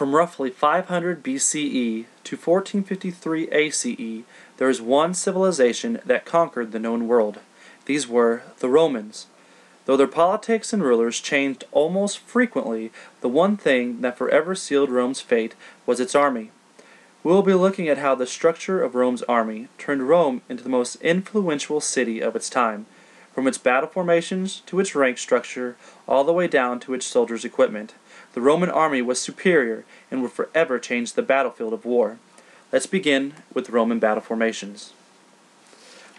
From roughly 500 BCE to 1453 ACE, there is one civilization that conquered the known world. These were the Romans. Though their politics and rulers changed almost frequently, the one thing that forever sealed Rome's fate was its army. We will be looking at how the structure of Rome's army turned Rome into the most influential city of its time, from its battle formations to its rank structure, all the way down to its soldiers' equipment. The Roman army was superior and would forever change the battlefield of war. Let's begin with Roman battle formations.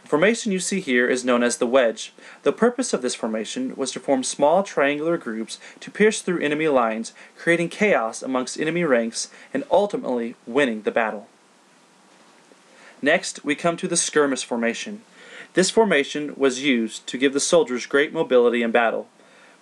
The formation you see here is known as the wedge. The purpose of this formation was to form small triangular groups to pierce through enemy lines, creating chaos amongst enemy ranks and ultimately winning the battle. Next, we come to the skirmish formation. This formation was used to give the soldiers great mobility in battle.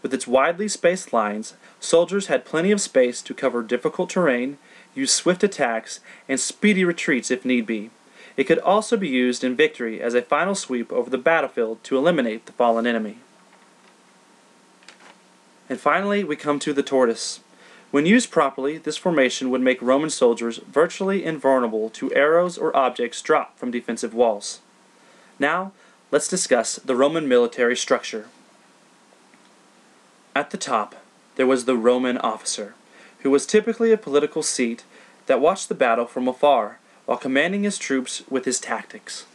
With its widely spaced lines, soldiers had plenty of space to cover difficult terrain, use swift attacks, and speedy retreats if need be. It could also be used in victory as a final sweep over the battlefield to eliminate the fallen enemy. And finally, we come to the tortoise. When used properly, this formation would make Roman soldiers virtually invulnerable to arrows or objects dropped from defensive walls. Now, let's discuss the Roman military structure. At the top, there was the Roman officer, who was typically a political seat that watched the battle from afar, while commanding his troops with his tactics.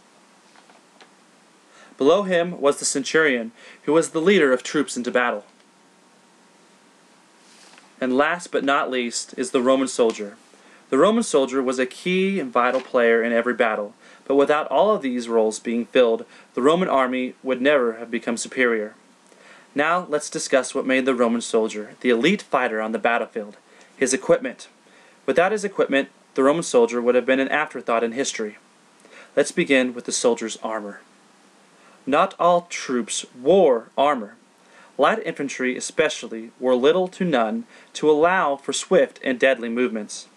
Below him was the centurion, who was the leader of troops into battle. And last but not least is the Roman soldier. The Roman soldier was a key and vital player in every battle, but without all of these roles being filled, the Roman army would never have become superior. Now let's discuss what made the Roman soldier the elite fighter on the battlefield: his equipment. Without his equipment, the Roman soldier would have been an afterthought in history. Let's begin with the soldier's armor. Not all troops wore armor. Light infantry especially wore little to none to allow for swift and deadly movements.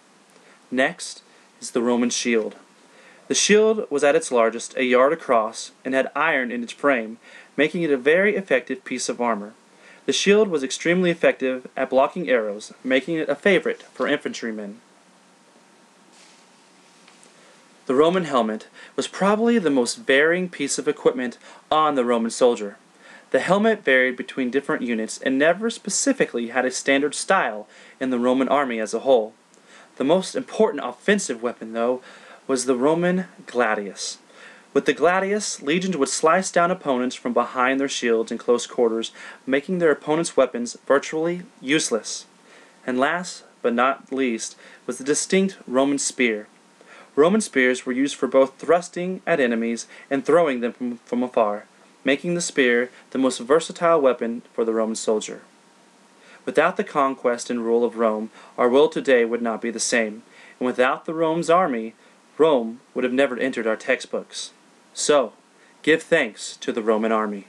Next is the Roman shield. The shield was at its largest a yard across and had iron in its frame, making it a very effective piece of armor. The shield was extremely effective at blocking arrows, making it a favorite for infantrymen. The Roman helmet was probably the most varying piece of equipment on the Roman soldier. The helmet varied between different units and never specifically had a standard style in the Roman army as a whole. The most important offensive weapon, though, was the Roman gladius. With the gladius, legions would slice down opponents from behind their shields in close quarters, making their opponents' weapons virtually useless. And last but not least was the distinct Roman spear. Roman spears were used for both thrusting at enemies and throwing them from afar, making the spear the most versatile weapon for the Roman soldier. Without the conquest and rule of Rome, our world today would not be the same, and without the Rome's army, Rome would have never entered our textbooks. So, give thanks to the Roman army.